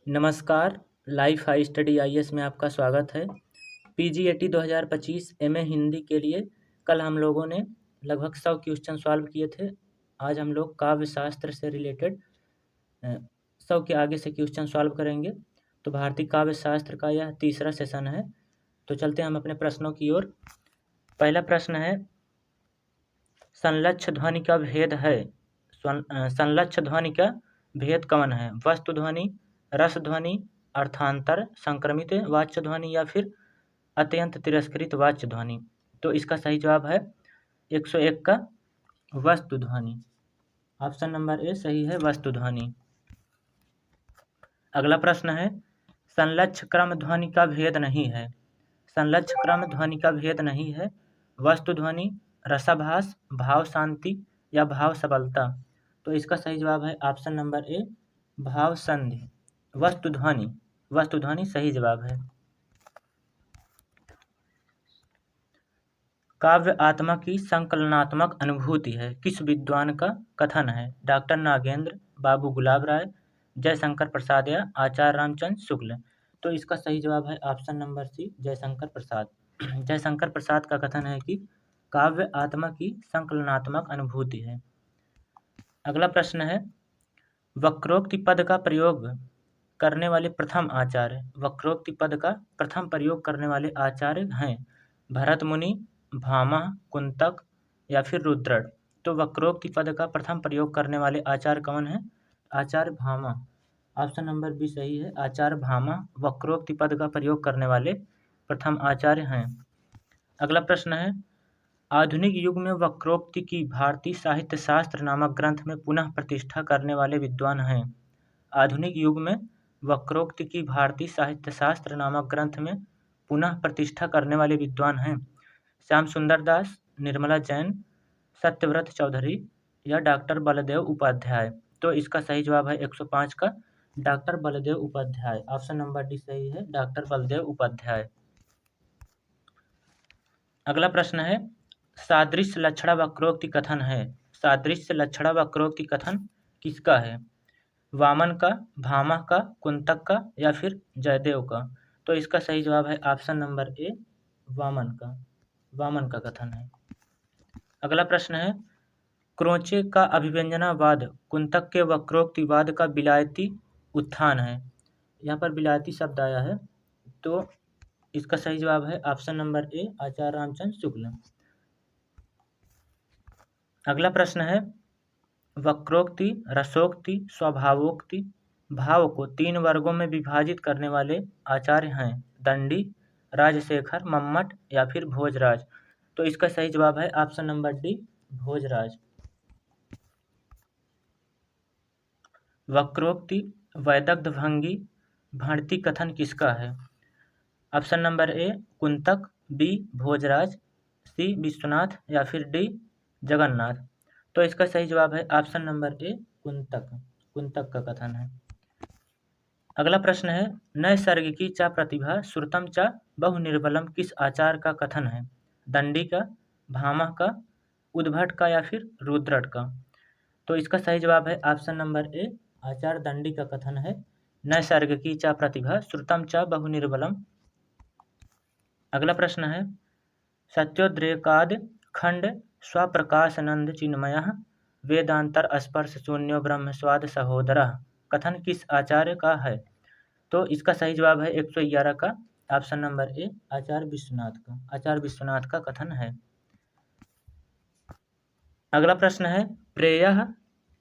नमस्कार, life high study IAS में आपका स्वागत है। पीजीएटी 2025 एमए हिंदी के लिए कल हम लोगों ने लगभग 100 क्वेश्चन सॉल्व किए थे। आज हम लोग काव्य शास्त्र से रिलेटेड 100 के आगे से क्वेश्चन सॉल्व करेंगे। तो भारतीय काव्य शास्त्र का यह तीसरा सेशन है। तो चलते हैं हम अपने प्रश्नों की ओर। पहला प्रश्न है, संलक्ष्य ध्वनि का भेद है। संलक्ष्य ध्वनि का भेद कौन है? वस्तु ध्वनि, रस ध्वनि, अर्थांतर, संक्रमित वाच्य ध्वनि या फिर अत्यंत तिरस्कृत वाच्य ध्वनि। तो इसका सही जवाब है 101 का वस्तु ध्वनि। ऑप्शन नंबर ए सही है, वस्तु ध्वनि। अगला प्रश्न है, संलक्ष्य क्रम ध्वनि का भेद नहीं है। संलक्ष्य क्रम ध्वनि का भेद नहीं है। वस्तु ध्वनि, रसाभास, भाव शांति या भाव सबलता। तो इसका सही जवाब है ऑप्शन नंबर ए, भाव संधि। वस्तु ध्वनि सही जवाब है। काव्य आत्मा की संकलनात्मक अनुभूति है, किस विद्वान का कथन है? डॉक्टर नागेंद्र, बाबू गुलाब राय, जयशंकर प्रसाद या आचार्य रामचंद्र शुक्ल। तो इसका सही जवाब है ऑप्शन नंबर सी, जयशंकर प्रसाद। जयशंकर प्रसाद का कथन है कि काव्य आत्मा की संकलनात्मक अनुभूति है। अगला प्रश्न है, वक्रोक्ति पद का प्रयोग करने वाले प्रथम आचार्य। वक्रोक्ति पद का प्रथम प्रयोग करने वाले आचार्य हैं भरत मुनि, भामा, कुंतक या फिर रुद्रट। तो वक्रोक्ति पद का प्रथम प्रयोग करने वाले आचार्य कौन है? आचार्य भामा। ऑप्शन नंबर बी सही है, आचार्य भामा वक्रोक्ति पद का प्रयोग करने वाले प्रथम आचार्य हैं। अगला प्रश्न है, आधुनिक युग में वक्रोक्ति की भारतीय साहित्य शास्त्र नामक ग्रंथ में पुनः प्रतिष्ठा करने वाले विद्वान हैं। आधुनिक युग में वक्रोक्ति की भारतीय साहित्य शास्त्र नामक ग्रंथ में पुनः प्रतिष्ठा करने वाले विद्वान हैं श्याम सुंदर दास, निर्मला जैन, सत्यव्रत चौधरी या डॉक्टर बलदेव उपाध्याय। तो इसका सही जवाब है 105 का doctor Baldev Upadhyay. Option number D सही है, डॉक्टर बलदेव उपाध्याय। अगला प्रश्न है, सादृश्य लक्षणा वक्रोक्ति कथन है। सादृश्य लक्षणा वक्रोक्ति कथन किसका है? वामन का, भामा का, कुंतक का या फिर जयदेव का। तो इसका सही जवाब है ऑप्शन नंबर ए, वामन का। वामन का कथन है। अगला प्रश्न है, क्रोचे का अभिव्यंजनावाद कुंतक के वक्रोक्तिवाद का विलायती उत्थान है। यहाँ पर विलायती शब्द आया है, तो इसका सही जवाब है ऑप्शन नंबर ए, आचार्य रामचंद्र शुक्ल। अगला प्रश्न है, वक्रोक्ति, रसोक्ति, स्वभावोक्ति भाव को 3 वर्गों में विभाजित करने वाले आचार्य हैं दंडी, राजशेखर, मम्मट या फिर भोजराज। तो इसका सही जवाब है ऑप्शन नंबर डी, भोजराज। वक्रोक्ति, वैदग्ध भंगी, भणति कथन किसका है? Option number A, Kuntak, B, Bhojraj, C, Vishwanath या फिर डी, जगन्नाथ। तो इसका सही जवाब है option number A, Kuntaka. Kuntaka का कथन है। अगला प्रश्न है, नैसर्गिकी च प्रतिभा श्रुतम च बहुनिर्बलम किस आचार्य का कथन है? दंडी का, भामा का, उद्भट का या फिर रुद्रट का। तो इसका सही जवाब है ऑप्शन नंबर ए, आचार्य दंडी का कथन है नैसर्गिकी च प्रतिभा श्रुतम च बहुनिर्बलम। अगला प्रश्न है, सत्योद्रेकाद खंड स्वप्रकाशनंद चिन्मयः वेदांतर स्पर्श शून्यो ब्रह्म स्वाद सहोदरः कथन किस आचार्य का है? तो इसका सही जवाब है 111 का ऑप्शन नंबर ए, आचार्य विश्वनाथ का। आचार्य विश्वनाथ का कथन है। अगला प्रश्न है, प्रेयः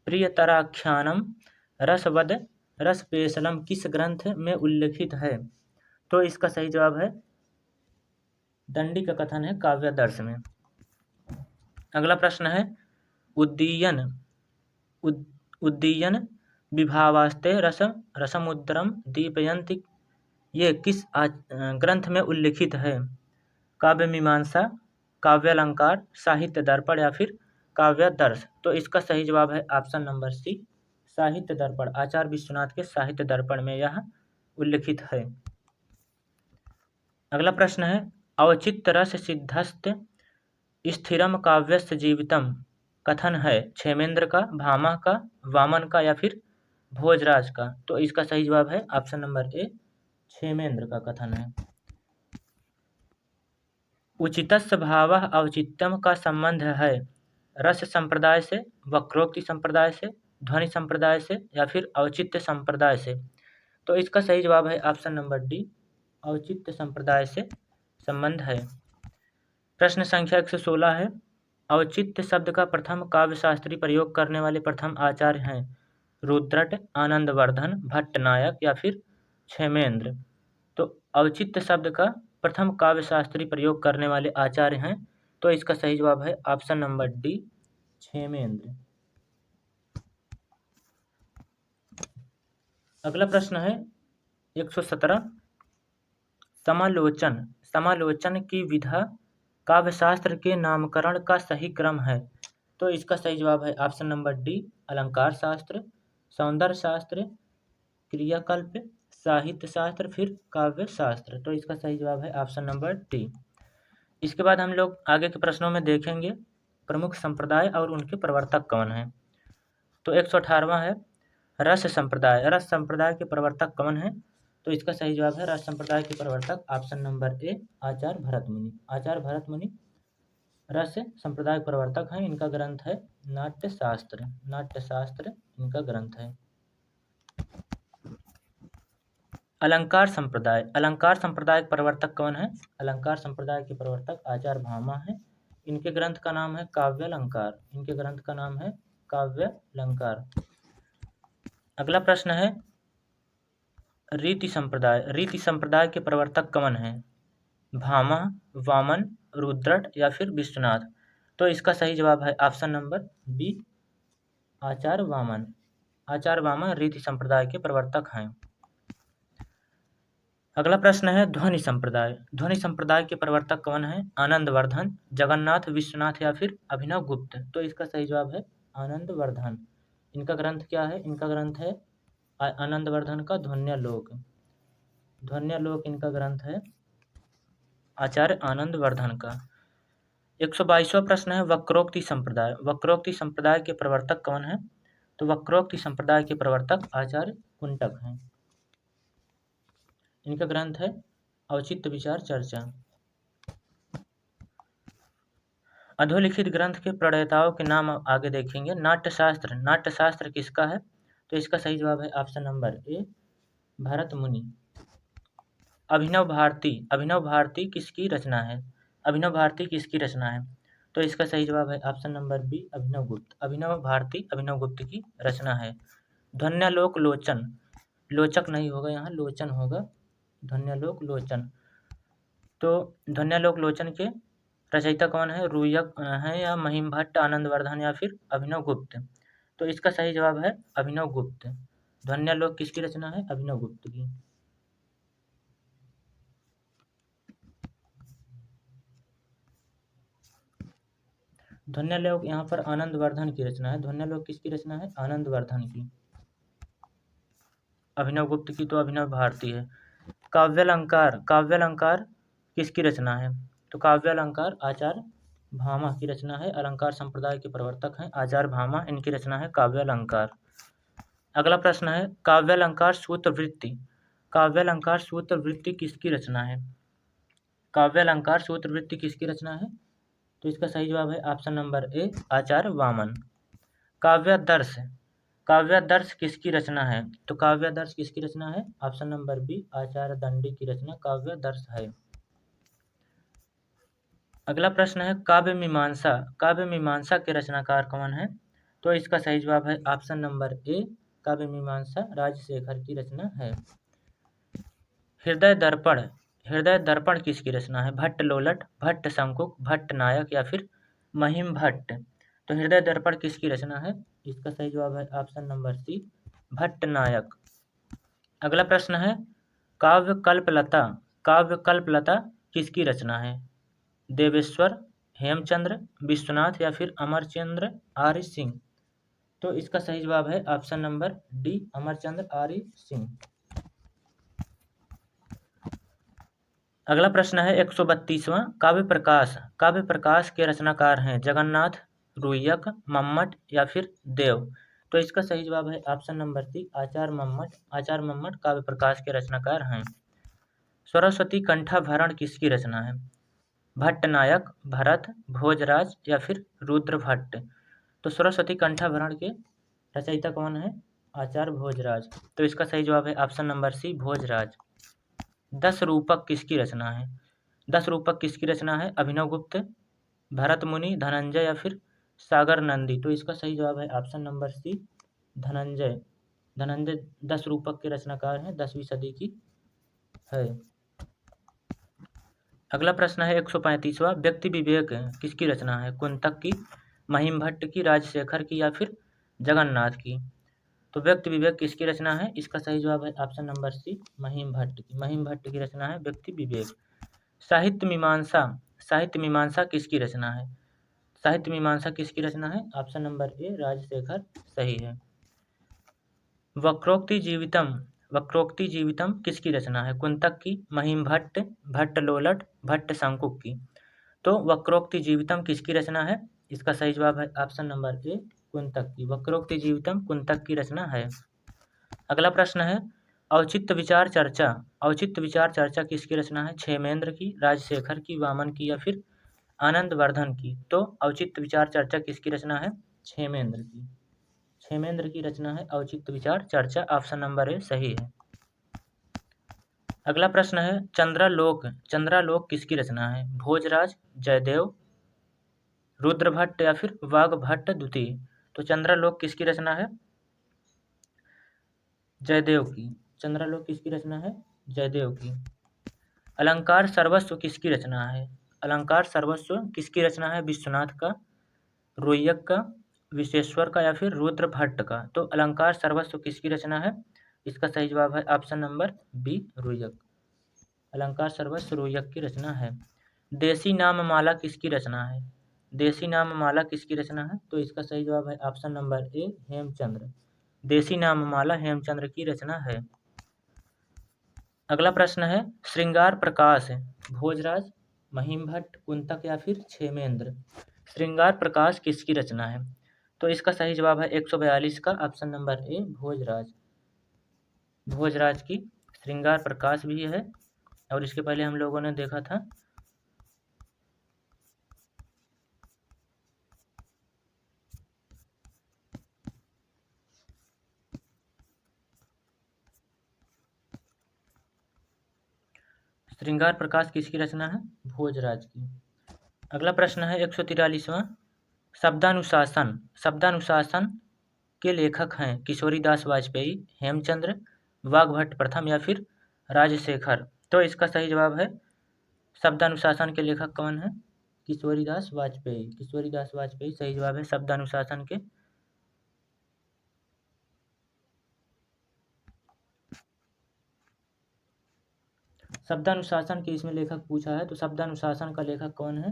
प्रियतराख्यानम रसवद रसपेशलम किस ग्रंथ में उल्लिखित है? तो इसका सही जवाब है दंडी का कथन है काव्यादर्श में। अगला प्रश्न है, उद्दीयन विभावास्ते रसमुद्रम दीपयंती ये किस ग्रंथ में उल्लिखित है? काव्य मीमांसा, काव्यालंकार, साहित्य दर्पण या फिर काव्यादर्श। तो इसका सही जवाब है ऑप्शन नंबर सी, साहित्य दर्पण। आचार्य विश्वनाथ के साहित्य दर्पण में यह उल्लिखित है। अगला प्रश्न है, औचित्य रस सिद्धस्त स्थिरम काव्यस्य जीवितम कथन है क्षेमेंद्र का, भामा का, वामन का या फिर भोजराज का। तो इसका सही जवाब है ऑप्शन नंबर ए, क्षेमेंद्र का कथन है। उचितस्य भावः औचित्यम का संबंध है रस संप्रदाय से, वक्रोक्ति संप्रदाय से, ध्वनि संप्रदाय से या फिर औचित्य संप्रदाय से। तो इसका सही जवाब है ऑप्शन नंबर डी, औचित्य संप्रदाय से संबंध है। प्रश्न संख्या 116 है, औचित्य शब्द का प्रथम काव्यशास्त्री प्रयोग करने वाले प्रथम आचार्य हैं रुद्रट, आनंदवर्धन, भट्टनायक या फिर क्षेमेंद्र। तो औचित्य शब्द का प्रथम काव्यशास्त्री प्रयोग करने वाले आचार्य हैं, तो इसका सही जवाब है ऑप्शन नंबर डी, क्षेमेंद्र। अगला प्रश्न है 117, समालोचन। समालोचन की विधा काव्यशास्त्र के नामकरण का सही क्रम है। तो इसका सही जवाब है ऑप्शन नंबर डी, अलंकार शास्त्र, सौंदर्य शास्त्र, क्रियाकल्प, साहित्य शास्त्र, फिर काव्य शास्त्र। तो इसका सही जवाब है ऑप्शन नंबर डी। इसके बाद हम लोग आगे के प्रश्नों में देखेंगे प्रमुख संप्रदाय और उनके प्रवर्तक कौन हैं। तो 118वां है, रस संप्रदाय। रस संप्रदाय के प्रवर्तक कौन हैं? तो इसका सही जवाब है रस संप्रदाय के प्रवर्तक ऑप्शन नंबर ए, आचार्य भरत मुनि। आचार्य भरत मुनि रस संप्रदाय के प्रवर्तक हैं। इनका ग्रंथ है नाट्यशास्त्र। नाट्यशास्त्र इनका ग्रंथ है। अलंकार संप्रदाय। अलंकार संप्रदाय के प्रवर्तक कौन है? अलंकार संप्रदाय के प्रवर्तक आचार्य भामा है। इनके ग्रंथ का नाम है काव्यालंकार। इनके ग्रंथ का नाम है काव्यालंकार। अगला प्रश्न है रीति संप्रदाय। रीति संप्रदाय के प्रवर्तक कौन हैं? भामा, वामन, रुद्रट या फिर विश्वनाथ। तो इसका सही जवाब है ऑप्शन नंबर बी, आचार्य वामन। आचार्य वामन रीति संप्रदाय के प्रवर्तक हैं। अगला प्रश्न है ध्वनि संप्रदाय। ध्वनि संप्रदाय के प्रवर्तक कौन हैं? आनंदवर्धन, जगन्नाथ, विश्वनाथ या फिर अभिनव गुप्त। तो इसका सही जवाब है आनंदवर्धन। इनका ग्रंथ क्या है? इनका ग्रंथ है आनंदवर्धन का ध्वन्यालोक। ध्वन्यालोक इनका ग्रंथ है आचार्य आनंदवर्धन का। 122वां प्रश्न है वक्रोक्ति संप्रदाय। वक्रोक्ति संप्रदाय के प्रवर्तक कौन है? तो वक्रोक्ति संप्रदाय के प्रवर्तक आचार्य कुंटक हैं। इनका ग्रंथ है औचित्य विचार चर्चा। अधोलिखित ग्रंथ के प्रणेताओं के नाम आगे देखेंगे। नाट्यशास्त्र। नाट्यशास्त्र किसका है? तो इसका सही जवाब है ऑप्शन नंबर ए, भरत मुनि। अभिनव भारती। अभिनव भारती किसकी रचना है? अभिनव भारती किसकी रचना है? तो इसका सही जवाब है ऑप्शन नंबर बी, अभिनव गुप्त। अभिनव भारती अभिनव गुप्त की रचना है। ध्वन्यालोक लोचन। लोचक नहीं होगा, यहाँ लोचन होगा। ध्वन्यालोक लोचन। तो ध्वन्यालोक लोचन के रचयिता कौन है? रुयक है या महिम भट्ट, आनंदवर्धन या फिर अभिनव गुप्त। तो इसका सही जवाब है अभिनव गुप्त। ध्वन्यालोक किसकी रचना है? अभिनव गुप्त की। ध्वन्यालोक यहाँ पर आनंदवर्धन की रचना है। ध्वन्यालोक किसकी रचना है? आनंदवर्धन की। अभिनव गुप्त की तो अभिनव भारती है। काव्यालंकार। काव्यालंकार किसकी रचना है? तो काव्यालंकार आचार्य भामा की रचना है। अलंकार संप्रदाय के प्रवर्तक हैं आचार्य भामा। इनकी रचना है काव्यालंकार। अगला प्रश्न है काव्यालंकार सूत्र वृत्ति। काव्यालंकार सूत्र वृत्ति किसकी रचना है? काव्यालंकार सूत्र वृत्ति किसकी रचना है? तो इसका सही जवाब है ऑप्शन नंबर ए, आचार्य वामन। काव्यादर्श। काव्यादर्श किसकी रचना है? तो काव्यादर्श किसकी रचना है? ऑप्शन नंबर बी, आचार्य दंडी की रचना काव्यादर्श है। अगला प्रश्न है काव्य मीमांसा। काव्य मीमांसा के रचनाकार कौन है? तो इसका सही जवाब है ऑप्शन नंबर ए, काव्य मीमांसा राजशेखर की रचना है। हृदय दर्पण। हृदय दर्पण किसकी रचना है? भट्ट लोलट, भट्ट शंकुक, भट्ट नायक या फिर महिम भट्ट। तो हृदय दर्पण किसकी रचना है? इसका सही जवाब है ऑप्शन नंबर सी, भट्ट नायक। अगला प्रश्न है काव्य कल्पलता। काव्य कल्पलता किसकी रचना है? देवेश्वर, हेमचंद्र, विश्वनाथ या फिर अमरचंद्र आर्य सिंह। तो इसका सही जवाब है ऑप्शन नंबर डी, अमरचंद्र आर्य सिंह। अगला प्रश्न है 132वां काव्य प्रकाश। काव्य प्रकाश के रचनाकार हैं जगन्नाथ, रुयक, मम्मट या फिर देव। तो इसका सही जवाब है ऑप्शन नंबर सी, आचार्य मम्मट। आचार्य मम्मट काव्य प्रकाश के रचनाकार हैं। सरस्वती कंठाभरण किसकी रचना है? भट्टनायक, भरत, भोजराज या फिर रुद्र भट्ट। तो सरस्वती कंठाभरण के रचयिता कौन है? आचार्य भोजराज। तो इसका सही जवाब है ऑप्शन नंबर सी, भोजराज। 10 रूपक किसकी रचना है? 10 रूपक किसकी रचना है? अभिनव गुप्त, भरत मुनि, धनंजय या फिर सागर नंदी। तो इसका सही जवाब है option number C, Dhananjay. Dhananjay 10 रूपक के रचनाकार हैं, 10वीं सदी की है। अगला प्रश्न है 135वां, व्यक्ति विवेक किसकी रचना है? कुंतक की, महिम भट्ट की, राजशेखर की या फिर जगन्नाथ की। तो व्यक्ति विवेक किसकी रचना है? इसका सही जवाब है ऑप्शन नंबर सी, महिम भट्ट की। महिम भट्ट की रचना है व्यक्ति विवेक। साहित्य मीमांसा, साहित्य मीमांसा किसकी रचना है? साहित्य मीमांसा किसकी रचना है? ऑप्शन नंबर ए, राजशेखर सही है। वक्रोक्ति जीवितम, वक्रोक्ति जीवितम किसकी रचना है? कुंतक की, महिम भट्ट, भट्ट लोलट, भट्ट शंकुक की। तो वक्रोक्ति जीवितम किसकी रचना है? इसका सही जवाब है ऑप्शन नंबर ए, कुंतक की। वक्रोक्ति जीवितम कुंतक की रचना है। अगला प्रश्न है औचित्य विचार चर्चा, औचित्य विचार चर्चा किसकी रचना है? क्षेमेंद्र की, राजशेखर की, वामन की या फिर आनंद वर्धन की। तो औचित्य विचार चर्चा किसकी रचना है? क्षेमेंद्र की। क्षेमेंद्र की रचना है औचित्य विचार चर्चा, ऑप्शन नंबर ए सही है। अगला प्रश्न है चंद्रालोक, चंद्रालोक किसकी रचना है? भोजराज, जयदेव, रुद्रभट्ट या फिर वाग्भट्ट द्वितीय। तो चंद्रालोक किसकी रचना है? जयदेव की। चंद्रालोक किसकी रचना है? जयदेव की। अलंकार सर्वस्व किसकी रचना है? अलंकार सर्वस्व किसकी रचना है? विश्वनाथ का, रोयक का, विश्वेश्वर का या फिर रुद्र भट्ट का। तो अलंकार सर्वस्व किसकी रचना है? इसका सही जवाब है ऑप्शन नंबर बी, रोयक। अलंकार सर्वस्व रोयक की रचना है। देसी नाम माला किसकी रचना है? देसी नाम माला किसकी रचना है? तो इसका सही जवाब है ऑप्शन नंबर ए, हेमचंद्र। देसी नाम माला हेमचंद्र की रचना है। अगला प्रश्न है श्रृंगार प्रकाश, भोजराज, महिम भट्ट, कुंतक या फिर क्षेमेंद्र। श्रृंगार प्रकाश किसकी रचना है? तो इसका सही जवाब है 142 का ऑप्शन नंबर ए, भोजराज। भोजराज की श्रृंगार प्रकाश भी है और इसके पहले हम लोगों ने देखा था श्रृंगार प्रकाश किसकी रचना है? भोजराज की। अगला प्रश्न है 143वां, शब्दानुशासन, शब्दानुशासन के लेखक हैं किशोरीदास वाजपेयी, हेमचंद्र, वाग्भट्ट प्रथम या फिर राजशेखर। तो इसका सही जवाब है शब्दानुशासन के लेखक कौन है? किशोरीदास वाजपेयी। किशोरीदास वाजपेयी सही जवाब है शब्दानुशासन के। शब्दानुशासन के इसमें लेखक पूछा है तो शब्दानुशासन का लेखक कौन है?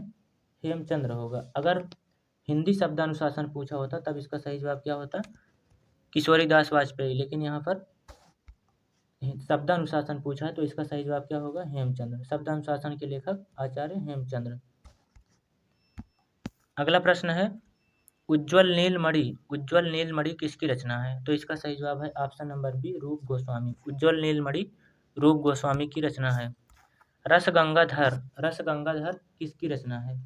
हेमचंद्र होगा। अगर हिंदी शब्दानुशासन पूछा होता तब इसका सही जवाब क्या होता? किशोरीदास वाजपेयी। लेकिन यहाँ पर शब्दानुशासन पूछा है तो इसका सही जवाब क्या होगा? हेमचंद्र। शब्दानुशासन के लेखक आचार्य हेमचंद्र। अगला प्रश्न है उज्ज्वल नीलमणि, उज्ज्वल नीलमणि किसकी रचना है? तो इसका सही जवाब है ऑप्शन नंबर बी, रूप गोस्वामी। उज्ज्वल नीलमणि रूप गोस्वामी की रचना है। रस गंगाधर, रस गंगाधर किसकी रचना है?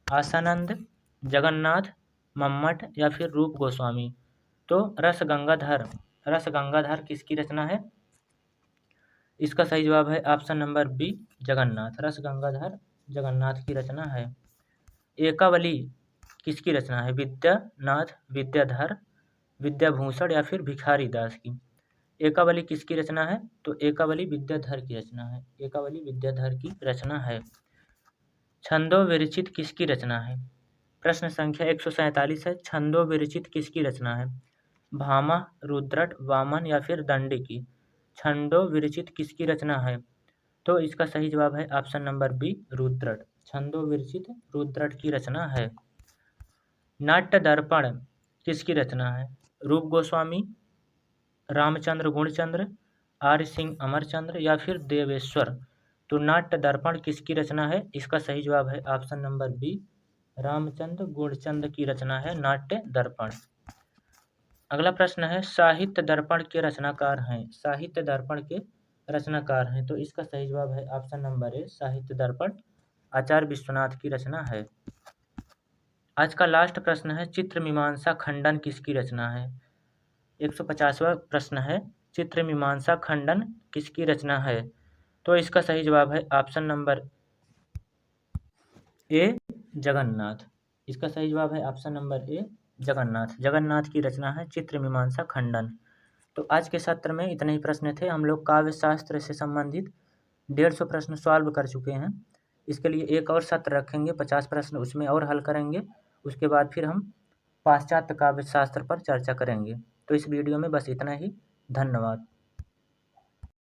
आसानंद, जगन्नाथ, मम्मट या फिर रूप गोस्वामी। तो रस गंगाधर, रस गंगाधर किसकी रचना है? इसका सही जवाब है ऑप्शन नंबर बी, जगन्नाथ। रस गंगाधर जगन्नाथ की रचना है। एकावली किसकी रचना है? विद्यानाथ, विद्याधर, विद्याभूषण या फिर भिखारी दास की। एकावली किसकी रचना है? तो एकावली विद्याधर की रचना है। एकावली विद्याधर की रचना है। छंदो विरचित किसकी रचना है? प्रश्न संख्या 147 है। छंदो विरचित किसकी रचना है? भामा, रुद्रट, वामन या फिर दंडी की। छंदो विरचित किसकी रचना है? तो इसका सही जवाब है ऑप्शन नंबर बी, रुद्रट। छंदो विरचित रुद्रट की रचना है। नाट्य दर्पण किसकी रचना है? रूप गोस्वामी, रामचंद्र गुणचंद्र, आर्य सिंह अमरचंद्र या फिर देवेश्वर। तो नाट्य दर्पण किसकी रचना है? इसका सही जवाब है ऑप्शन नंबर बी, रामचंद्र गुणचंद्र की रचना है नाट्य दर्पण। अगला प्रश्न है साहित्य दर्पण के रचनाकार हैं। साहित्य दर्पण के रचनाकार हैं, तो इसका सही जवाब है ऑप्शन नंबर ए, साहित्य दर्पण आचार्य विश्वनाथ की रचना है। आज का लास्ट प्रश्न है चित्र मीमांसा खंडन किसकी रचना है। 150वां प्रश्न है चित्र मीमांसा खंडन किसकी रचना है, तो इसका सही जवाब है ऑप्शन नंबर ए, जगन्नाथ। इसका सही जवाब है ऑप्शन नंबर ए, जगन्नाथ। जगन्नाथ की रचना है चित्र मीमांसा खंडन। तो आज के सत्र में इतने ही प्रश्न थे। हम लोग काव्य शास्त्र से संबंधित 150 प्रश्न सॉल्व कर चुके हैं। इसके लिए एक और सत्र रखेंगे, 50 प्रश्न उसमें और हल करेंगे। उसके बाद फिर हम पाश्चात्य काव्य शास्त्र पर चर्चा करेंगे। तो इस वीडियो में बस इतना ही। धन्यवाद।